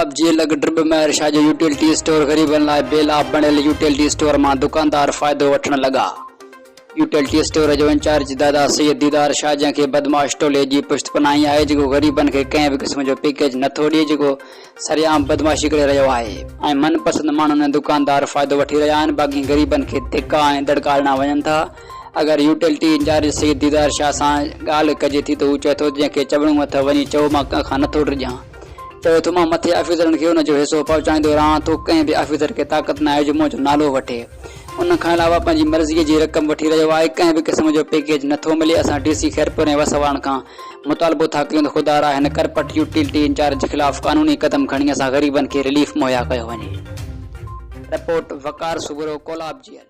Kolab jail ड्रिब में शाह जो utility store ग़रीबन लाइ बेलाभ बणियल यूटिलिटी स्टोर में दुकानदार फ़ाइदो वठण लगा। यूटिलिटी स्टोर जो इंचार्ज दादा सैयद दीदार शाह जंहिंखे बदमाश टोले जी पुश्त पनाही आहे जेको ग़रीबन खे कंहिं बि क़िस्म जो पैकेज नथो ॾिए जेको सरेआम बदमाशी करे रहियो आहे ऐं मनपसंद माण्हुनि ऐं दुकानदार फ़ाइदो वठी रहिया आहिनि। बाक़ी ग़रीबन खे धिका ऐं दड़का ॾिना वञनि था। अगर यूटिलिटी इंचार्ज सैयद दीदार शाह सां ॻाल्हि कजे थी त हू चए थो जंहिंखे चवणो मथां वञी चओ मां कंहिंखां नथो ड्रिजां। चवे थो मां मथे ऑफिसरनि खे हुन जो हिसो पहुचाईंदो रहां थो। कंहिं बि ऑफिसर खे ताक़त न आहे जो मुंहिंजो नालो वठे। उन खां अलावा पंहिंजी मर्ज़ीअ जी रक़म वठी रहियो आहे। कंहिं बि क़िस्म जो पैकेज नथो मिले। असां DC खैरपुर ऐं वसवाण खां मुतालबो था कयूं त ख़ुदा हिन करपट यूटिलिटी इंचार्ज जे ख़िलाफ़ कानूनी क़दम खणी असां ग़रीबन खे रिलीफ मुहैया कयो वञे। रिपोर्ट वकार सुबरो कोलाब जेल।